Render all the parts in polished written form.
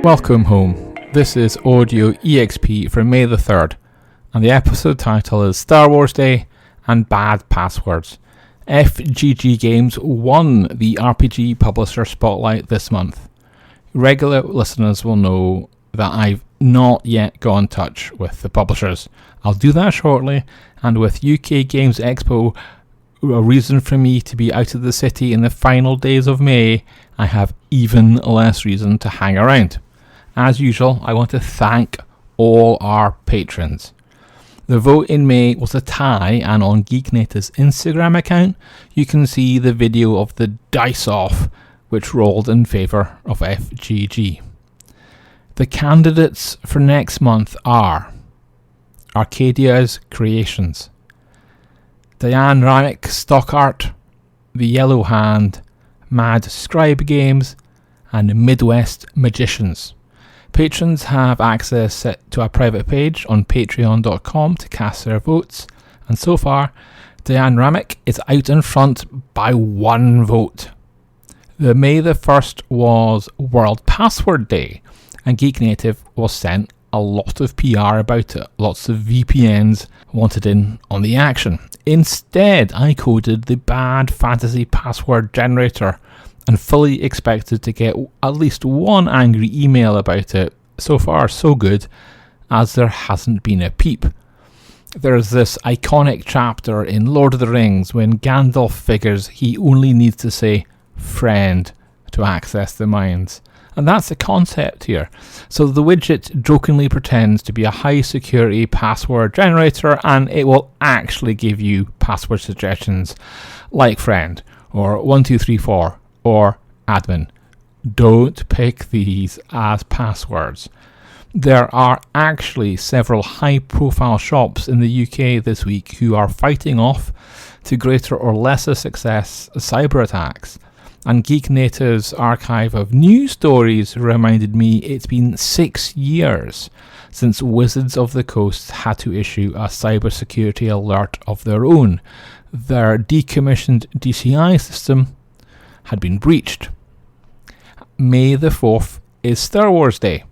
Welcome home. This is Audio EXP for May the 3rd, and the episode title is Star Wars Day and Bad Passwords. FGG Games won the RPG Publisher Spotlight this month. Regular listeners will know that I've not yet got in touch with the publishers. I'll do that shortly, and with UK Games Expo a reason for me to be out of the city in the final days of May, I have even less reason to hang around. As usual, I want to thank all our patrons. The vote in May was a tie, and on Geek Native's Instagram account, you can see the video of the dice-off, which rolled in favour of FGG. The candidates for next month are Arcadia's Creations, Diane Ramick Stock Art, The Yellow Hand, Mad Scribe Games, and Midwest Magicians. Patrons have access to a private page on patreon.com to cast their votes, and so far, Diane Ramick is out in front by one vote. The May the 1st was World Password Day, and Geek Native was sent a lot of PR about it. Lots of VPNs wanted in on the action. Instead, I coded the bad fantasy password generator and fully expected to get at least one angry email about it. So far, so good, as there hasn't been a peep. There's this iconic chapter in Lord of the Rings when Gandalf figures he only needs to say friend to access the mines. And that's the concept here. So the widget jokingly pretends to be a high security password generator, and it will actually give you password suggestions like friend or 1234 or admin. Don't pick these as passwords. There are actually several high profile shops in the UK this week who are fighting off, to greater or lesser success, cyber attacks. And Geek Native's archive of news stories reminded me it's been 6 years since Wizards of the Coast had to issue a cybersecurity alert of their own. Their decommissioned DCI system had been breached. May the 4th is Star Wars Day,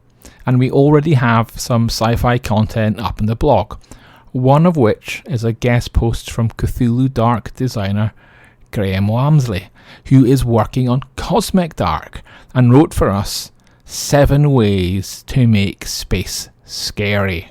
and we already have some sci-fi content up in the blog, one of which is a guest post from Cthulhu Dark designer Graham Walmsley, who is working on Cosmic Dark and wrote for us 7 ways to make space scary.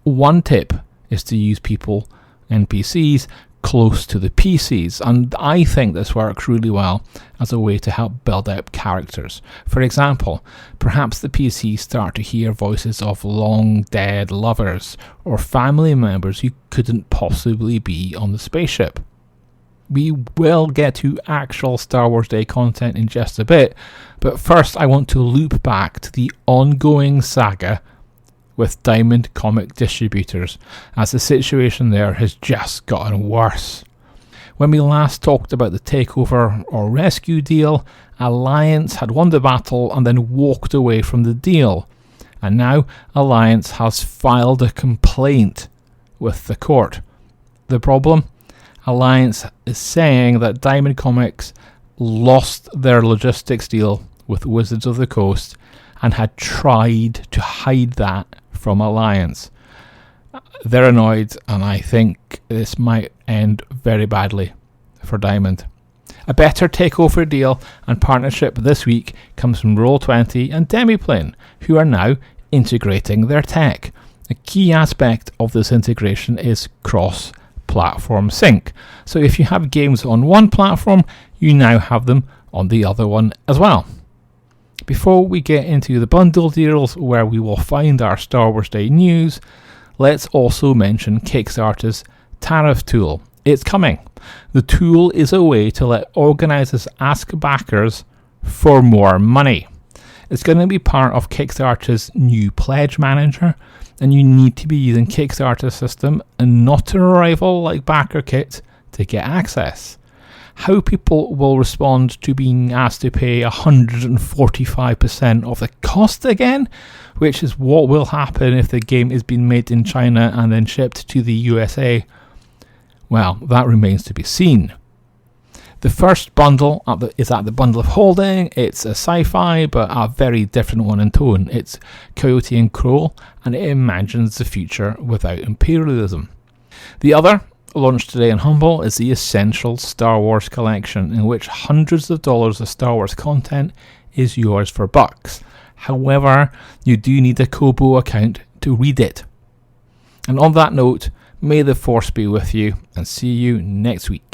One tip is to use people, NPCs, close to the PCs, and I think this works really well as a way to help build up characters. For example, perhaps the PCs start to hear voices of long dead lovers or family members who couldn't possibly be on the spaceship. We will get to actual Star Wars Day content in just a bit, but first I want to loop back to the ongoing saga with Diamond Comic Distributors, as the situation there has just gotten worse. When we last talked about the takeover or rescue deal, Alliance had won the battle and then walked away from the deal, and now Alliance has filed a complaint with the court. The problem? Alliance is saying that Diamond Comics lost their logistics deal with Wizards of the Coast and had tried to hide that from Alliance. They're annoyed, and I think this might end very badly for Diamond. A better takeover deal and partnership this week comes from Roll20 and Demiplane, who are now integrating their tech. A key aspect of this integration is cross-platform sync. So if you have games on one platform, you now have them on the other one as well. Before we get into the bundle deals where we will find our Star Wars Day news, let's also mention Kickstarter's tariff tool. It's coming. The tool is a way to let organisers ask backers for more money. It's going to be part of Kickstarter's new pledge manager, and you need to be using Kickstarter system and not a rival like BackerKit to get access. How people will respond to being asked to pay 145% of the cost again, which is what will happen if the game is being made in China and then shipped to the USA, well, that remains to be seen. The first bundle is at the Bundle of Holding. It's a sci-fi, but a very different one in tone. It's Coyote and Crow, and it imagines the future without imperialism. The other, launched today in Humble, is the Essential Star Wars Collection, in which hundreds of dollars of Star Wars content is yours for bucks. However, you do need a Kobo account to read it. And on that note, may the Force be with you, and see you next week.